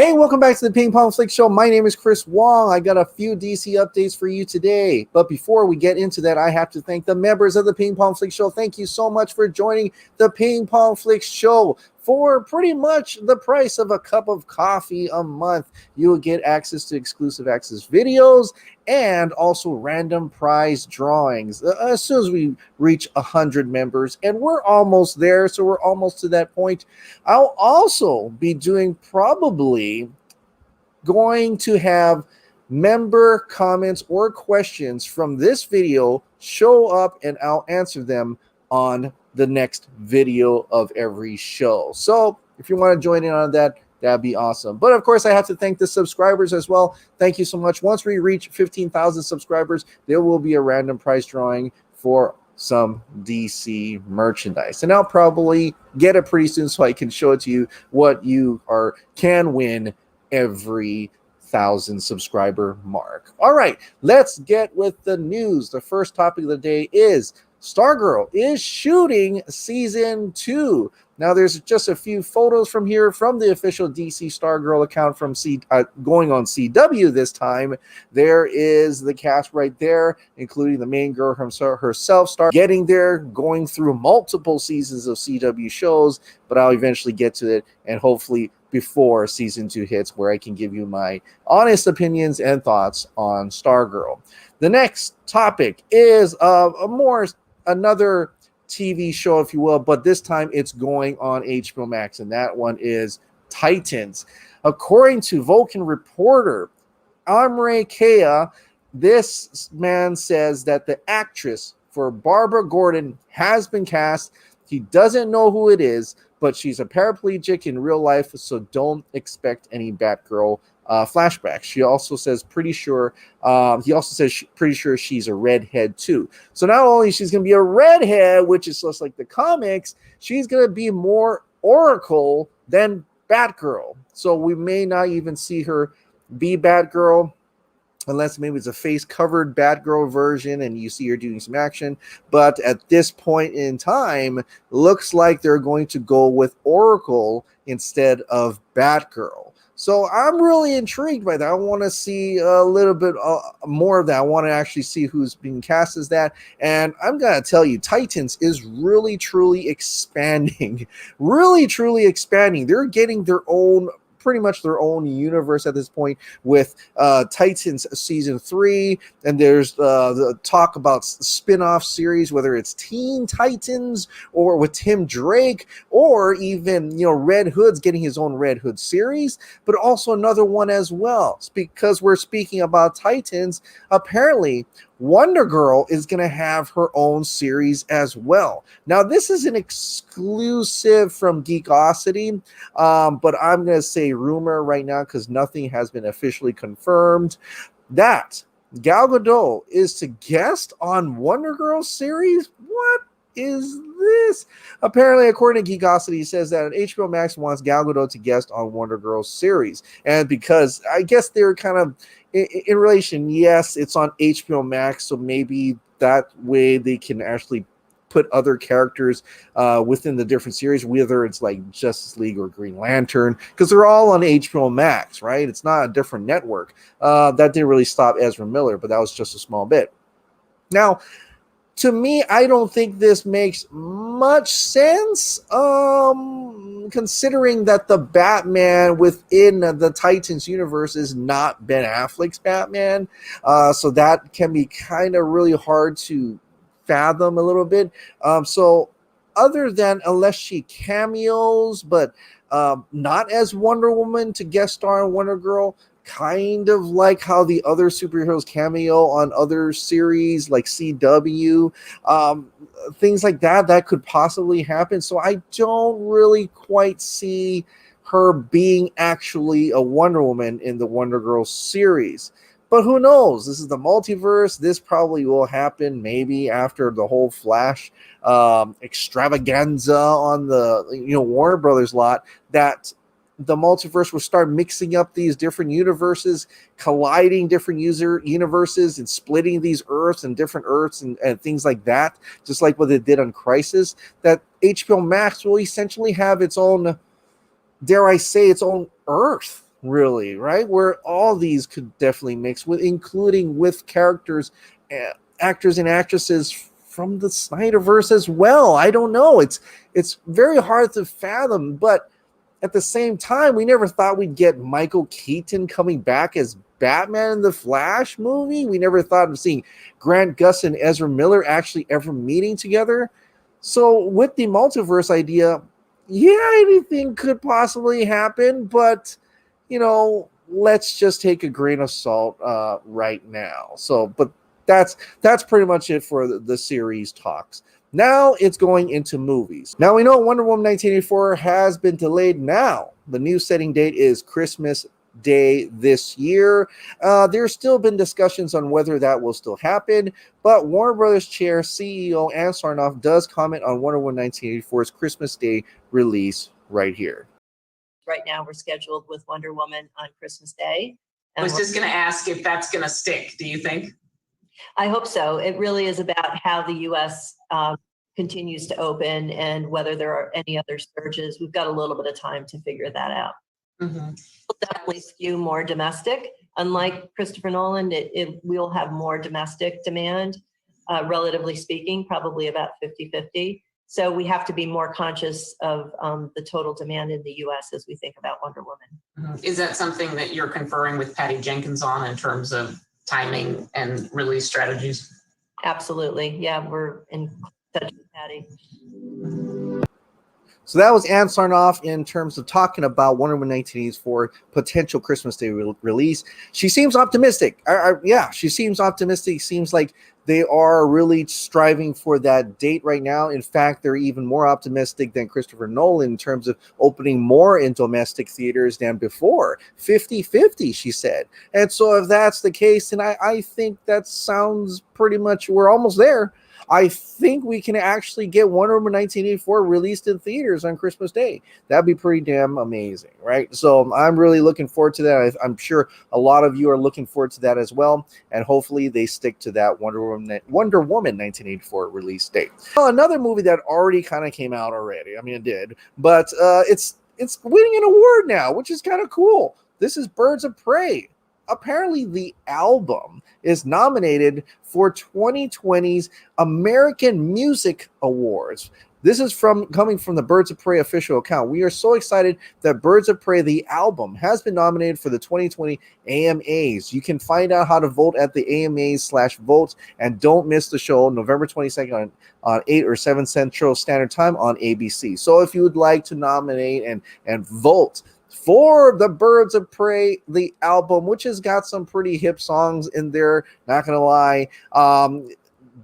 Hey, welcome back to the Ping Pong Flix Show. My name is Chris Wong. I got a few DC updates for you today. But before we get into that, I have to thank the members of the Ping Pong Flix Show. Thank you so much for joining the Ping Pong Flix Show. For pretty much the price of a cup of coffee a month, you will get access to exclusive access videos and also random prize drawings as soon as we reach 100 members. And we're almost there, so we're almost to that point. I'll also be doing probably going to have member comments or questions from this video show up, and I'll answer them on the next video of every show. So if you want to join in on that, that'd be awesome. But of course, I have to thank the subscribers as well. Thank you so much. Once we reach 15,000 subscribers, there will be a random prize drawing for some DC merchandise, and I'll probably get it pretty soon so I can show it to you what you can win every 1,000 subscriber mark. All right, let's get with the news. The first topic of the day is Stargirl is shooting season 2. Now, there's just a few photos from here from the official DC Stargirl account from going on CW this time. There is the cast right there, including the main girl herself, getting there, going through multiple seasons of CW shows, but I'll eventually get to it, and hopefully before season 2 hits, where I can give you my honest opinions and thoughts on Stargirl. The next topic is another TV show, if you will, but this time it's going on HBO Max, and that one is Titans. According to Vulcan reporter Amre Kea, this man says that the actress for Barbara Gordan has been cast. He doesn't know who it is, but she's a paraplegic in real life, so don't expect any Batgirl flashbacks. She also says pretty sure she's a redhead too. So not only she's going to be a redhead, which is just like the comics, she's going to be more Oracle than Batgirl. So we may not even see her be Batgirl, unless maybe it's a face-covered Batgirl version and you see her doing some action. But at this point in time, looks like they're going to go with Oracle instead of Batgirl. So I'm really intrigued by that. I want to see a little bit more of that. I want to actually see who's being cast as that. And I'm going to tell you, Titans is really, truly expanding. Really, truly expanding. They're getting pretty much their own universe at this point with Titans season 3, and there's the talk about spin-off series, whether it's Teen Titans or with Tim Drake, or even Red Hood's getting his own Red Hood series, but also another one as well. Because we're speaking about Titans, apparently Wonder Girl is going to have her own series as well. Now, this is an exclusive from Geekosity, but I'm going to say rumor right now because nothing has been officially confirmed that Gal Gadot is to guest on Wonder Girl's series. What is this? Apparently, according to Geekosity, it says that HBO Max wants Gal Gadot to guest on Wonder Girl's series. And because I guess they're kind of in relation, yes, it's on HBO Max, so maybe that way they can actually put other characters within the different series, whether it's like Justice League or Green Lantern, because they're all on HBO Max, right? It's not a different network. That didn't really stop Ezra Miller, but that was just a small bit. Now, to me, I don't think this makes much sense, considering that the Batman within the Titans universe is not Ben Affleck's Batman. So that can be kind of really hard to fathom a little bit. So other than unless she cameos, but not as Wonder Woman to guest star in Wonder Girl, kind of like how the other superheroes cameo on other series like CW, things like that could possibly happen. So I don't really quite see her being actually a Wonder Woman in the Wonder Girl series. But who knows? This is the multiverse. This probably will happen maybe after the whole Flash extravaganza on the Warner Brothers lot, that the multiverse will start mixing up these different universes, colliding different universes and splitting these Earths and different Earths and things like that, just like what they did on Crisis, that HBO Max will essentially have its own, dare I say, its own Earth really, right? Where all these could definitely mix with, including with characters, actors and actresses from the Snyderverse as well. I don't know. It's very hard to fathom, but at the same time, we never thought we'd get Michael Keaton coming back as Batman in the Flash movie. We never thought of seeing Grant Gustin and Ezra Miller actually ever meeting together. So with the multiverse idea, yeah, anything could possibly happen, but let's just take a grain of salt right now. So, but that's pretty much it for the series talks. Now it's going into movies. Now we know Wonder Woman 1984 has been delayed. Now the new setting date is Christmas Day this year. There's still been discussions on whether that will still happen, but Warner Brothers chair, CEO, and Sarnoff does comment on Wonder Woman 1984's Christmas Day release right here. Right now we're scheduled with Wonder Woman on Christmas Day. I was just going to ask if that's going to stick, do you think? I hope so. It really is about how the U.S. Continues to open and whether there are any other surges. We've got a little bit of time to figure that out. Mm-hmm. We'll definitely skew more domestic. Unlike Christopher Nolan, it will have more domestic demand, relatively speaking, probably about 50-50. So we have to be more conscious of the total demand in the U.S. as we think about Wonder Woman. Mm-hmm. Is that something that you're conferring with Patty Jenkins on in terms of timing and release strategies? Absolutely. Yeah, we're in touch with Patty. So that was Ann Sarnoff in terms of talking about Wonder Woman 1984 potential Christmas Day release. She seems optimistic. Yeah, she seems optimistic. Seems like they are really striving for that date right now. In fact, they're even more optimistic than Christopher Nolan in terms of opening more in domestic theaters than before. 50-50, she said. And so if that's the case, then I think that sounds pretty much, we're almost there. I think we can actually get Wonder Woman 1984 released in theaters on Christmas Day. That'd be pretty damn amazing, right? So I'm really looking forward to that. I'm sure a lot of you are looking forward to that as well. And hopefully they stick to that Wonder Woman 1984 release date. Well, another movie that already kind of came out already. I mean, it did. But it's winning an award now, which is kind of cool. This is Birds of Prey. Apparently the album is nominated for 2020's American Music Awards. This is coming from the Birds of Prey official account. We are so excited that Birds of Prey, the album, has been nominated for the 2020 AMAs. You can find out how to vote at the AMAs/votes, and don't miss the show November 22nd on 8 or 7 Central Standard Time on ABC. So if you would like to nominate and vote for the Birds of Prey, the album, which has got some pretty hip songs in there, not gonna lie,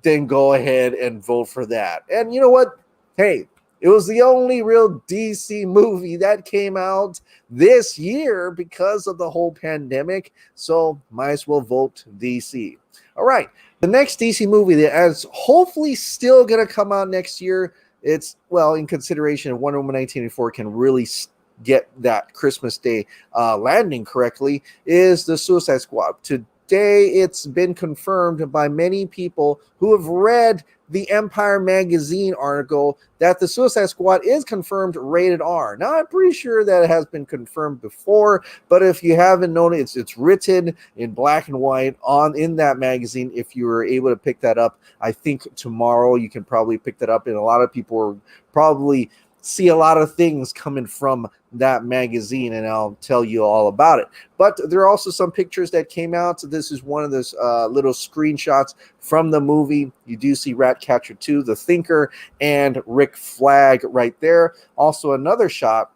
then go ahead and vote for that. And you know what? Hey, it was the only real DC movie that came out this year because of the whole pandemic, so might as well vote DC. All right, the next DC movie that is hopefully still gonna come out next year, it's, well, in consideration of Wonder Woman 1984 can really get that Christmas Day landing correctly, is the Suicide Squad. Today, it's been confirmed by many people who have read the Empire magazine article that the Suicide Squad is confirmed rated R. Now, I'm pretty sure that it has been confirmed before, but if you haven't known it, it's written in black and white in that magazine. If you were able to pick that up, I think tomorrow you can probably pick that up, and a lot of people will probably see a lot of things coming from that magazine, and I'll tell you all about it. But there are also some pictures that came out. So this is one of those little screenshots from the movie. You do see Ratcatcher 2, the Thinker, and Rick Flag right there. Also another shot,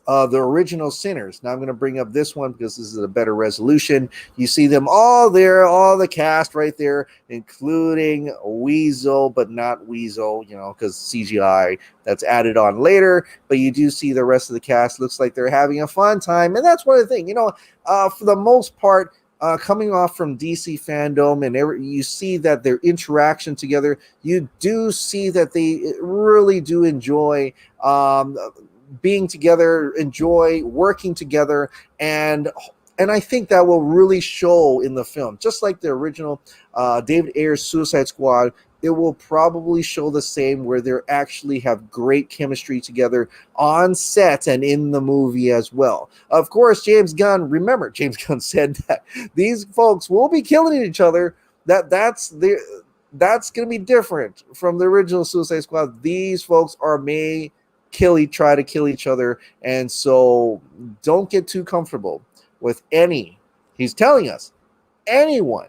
the original Sinners. Now I'm going to bring up this one because this is a better resolution. You see them all there, all the cast right there, including Weasel, but not Weasel, because CGI that's added on later. But you do see the rest of the cast. Looks like they're having a fun time, and that's one of the things. For the most part, coming off from DC fandom, and you see that their interaction together, you do see that they really do enjoy being together, enjoy working together, and I think that will really show in the film. Just like the original David Ayer's Suicide Squad it will probably show the same, where they actually have great chemistry together on set and in the movie as well. Of course, James Gunn said that these folks will be killing each other. That's going to be different from the original Suicide Squad. These folks may try to kill each other, and so don't get too comfortable with he's telling us, anyone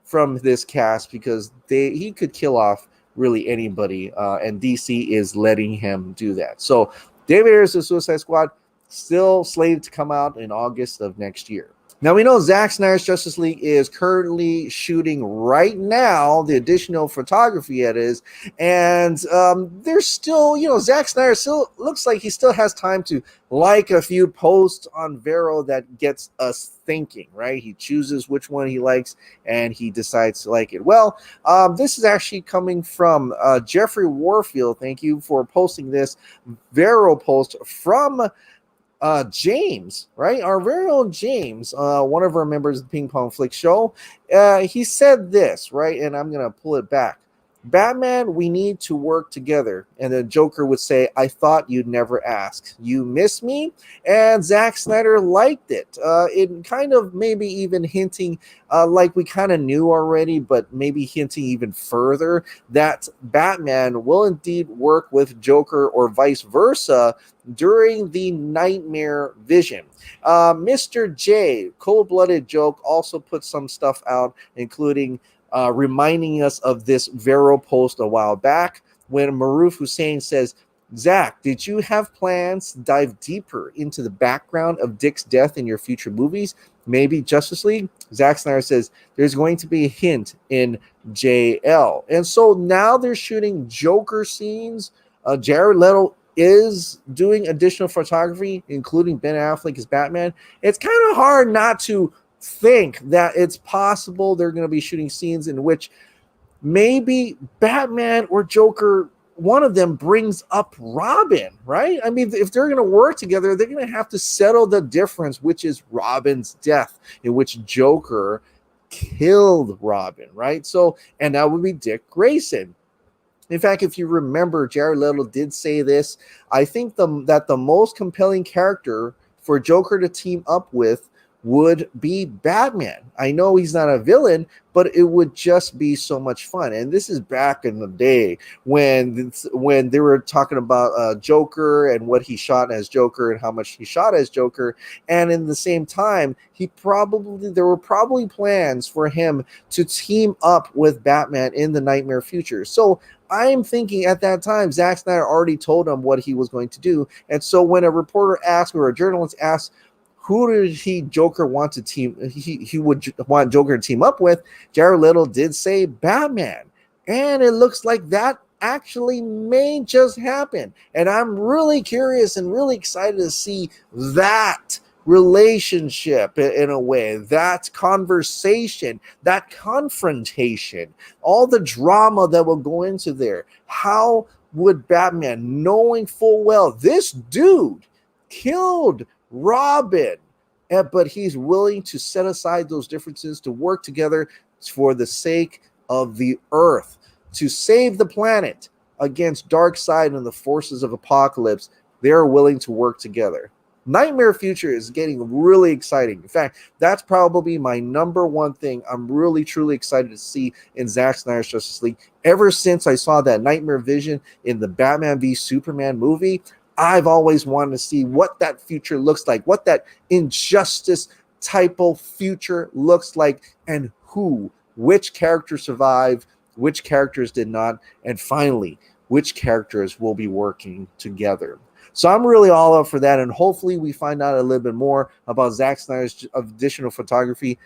from this cast, because he could kill off really anybody, and DC is letting him do that. So David Ayer's The Suicide Squad still slated to come out in August of next year. Now, we know Zack Snyder's Justice League is currently shooting right now, the additional photography it is, and there's still, Zack Snyder still looks like he still has time to like a few posts on Vero that gets us thinking, right? He chooses which one he likes, and he decides to like it. Well, this is actually coming from Jeffrey Warfield. Thank you for posting this Vero post from James, right? Our very own James, one of our members of the Ping Pong Flix Show. He said this, right? And I'm going to pull it back. Batman, we need to work together. And the Joker would say, I thought you'd never ask. You miss me? And Zack Snyder liked it. It kind of maybe even hinting, like we kind of knew already, but maybe hinting even further that Batman will indeed work with Joker or vice versa during the Nightmare Vision. Mr. J, Cold-Blooded Joke, also put some stuff out, including reminding us of this Vero post a while back when Maruf Hussein says, Zach, did you have plans to dive deeper into the background of Dick's death in your future movies? Maybe Justice League? Zack Snyder says there's going to be a hint in JL. And so now they're shooting Joker scenes. Jared Leto is doing additional photography, including Ben Affleck as Batman. It's kind of hard not to think that it's possible they're going to be shooting scenes in which maybe Batman or Joker, one of them brings up Robin, right? I mean, if they're going to work together, they're going to have to settle the difference, which is Robin's death, in which Joker killed Robin, right? So, and that would be Dick Grayson. In fact, if you remember, Jared Leto did say this. I think that the most compelling character for Joker to team up with would be Batman. I know he's not a villain, but it would just be so much fun. And this is back in the day when they were talking about Joker and what he shot as Joker and how much he shot as Joker. And in the same time, there were probably plans for him to team up with Batman in the Nightmare future. So I'm thinking at that time, Zack Snyder already told him what he was going to do. And so when a reporter asked or a journalist asked, who did Joker want to team? He would want Joker to team up with. Jared Leto did say Batman, and it looks like that actually may just happen. And I'm really curious and really excited to see that relationship in a way, that conversation, that confrontation, all the drama that will go into there. How would Batman, knowing full well this dude killed Robin, but he's willing to set aside those differences to work together for the sake of the earth, to save the planet against Darkseid and the forces of Apocalypse. They're willing to work together. Nightmare Future is getting really exciting. In fact, that's probably my number one thing I'm really, truly excited to see in Zack Snyder's Justice League. Ever since I saw that Nightmare Vision in the Batman v Superman movie, I've always wanted to see what that future looks like, what that injustice type of future looks like, and which characters survived, which characters did not, and finally, which characters will be working together. So I'm really all up for that, and hopefully we find out a little bit more about Zack Snyder's additional photography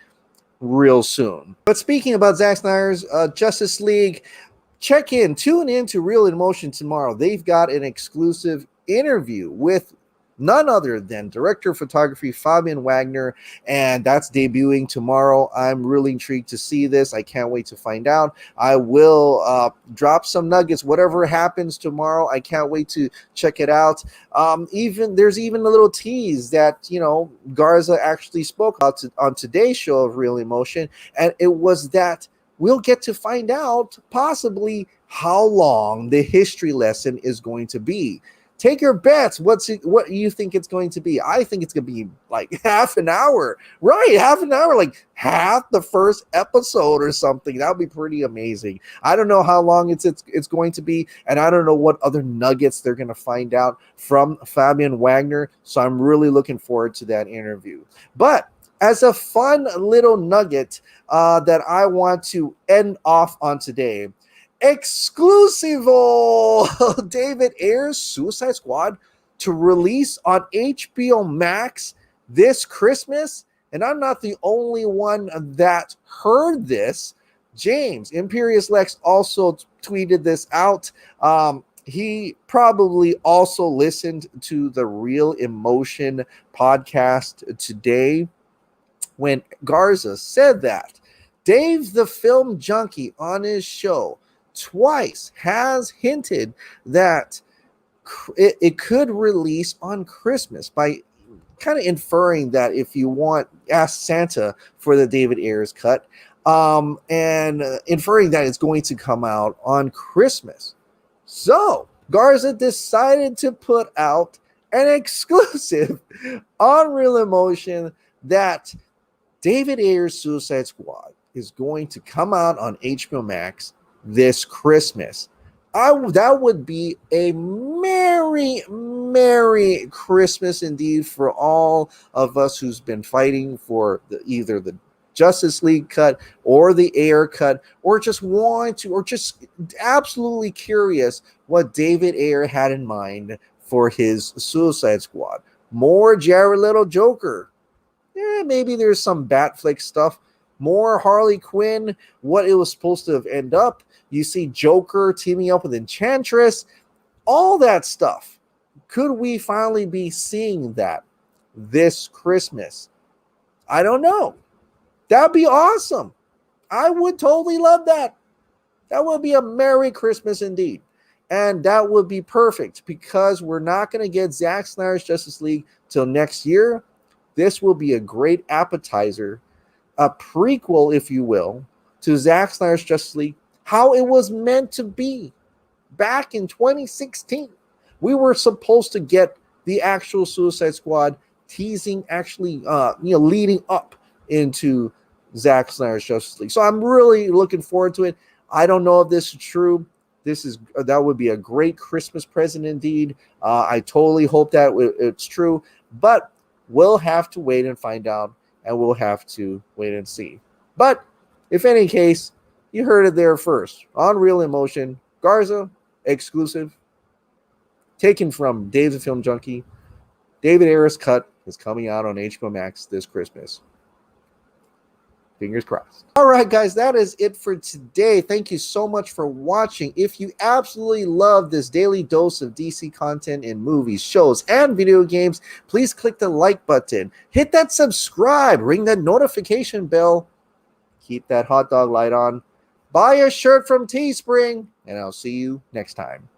real soon. But speaking about Zack Snyder's Justice League, tune in to Real in Motion tomorrow. They've got an exclusive interview with none other than director of photography Fabian Wagner, and that's debuting tomorrow. I'm really intrigued to see this. I can't wait to find out. I will drop some nuggets, whatever happens tomorrow. I can't wait to check it out. There's even a little tease that Garza actually spoke about on today's show of Real Emotion, and it was that we'll get to find out possibly how long the history lesson is going to be. Take your bets. What you think it's going to be? I think it's going to be like half an hour. Right, half an hour, like half the first episode or something. That would be pretty amazing. I don't know how long it's going to be, and I don't know what other nuggets they're going to find out from Fabian Wagner. So I'm really looking forward to that interview. But as a fun little nugget that I want to end off on today, exclusive David Ayer's Suicide Squad to release on HBO Max this Christmas. And I'm not the only one that heard this. James, Imperious Lex, also tweeted this out. He probably also listened to the Real Emotion podcast today when Garza said that Dave the Film Junkie on his show twice has hinted that it could release on Christmas, by kind of inferring that if you want, ask Santa for the David Ayers cut, and inferring that it's going to come out on Christmas. So Garza decided to put out an exclusive on Real Emotion that David Ayers' Suicide Squad is going to come out on HBO Max this Christmas. That would be a merry Christmas indeed for all of us who's been fighting for either the Justice League cut or the Ayer cut, or just absolutely curious what David Ayer had in mind for his Suicide Squad. More Jared Leto Joker. Maybe there's some Batfleck stuff. More Harley Quinn, what it was supposed to have ended up. You see Joker teaming up with Enchantress, all that stuff. Could we finally be seeing that this Christmas? I don't know. That'd be awesome. I would totally love that. That would be a Merry Christmas indeed. And that would be perfect because we're not going to get Zack Snyder's Justice League till next year. This will be a great appetizer, a prequel, if you will, to Zack Snyder's Justice League, how it was meant to be back in 2016. We were supposed to get the actual Suicide Squad teasing, actually, leading up into Zack Snyder's Justice League. So I'm really looking forward to it. I don't know if this is true. That would be a great Christmas present indeed. I totally hope that it's true, but we'll have to wait and find out, and we'll have to wait and see. But if any case, you heard it there first on Real Emotion. Garza exclusive, taken from Dave the Film Junkie. David Ayers' cut is coming out on HBO Max this Christmas. Fingers crossed. All right, guys, that is it for today. Thank you so much for watching. If you absolutely love this daily dose of DC content in movies, shows, and video games, please click the like button. Hit that subscribe. Ring that notification bell. Keep that hot dog light on. Buy a shirt from Teespring, and I'll see you next time.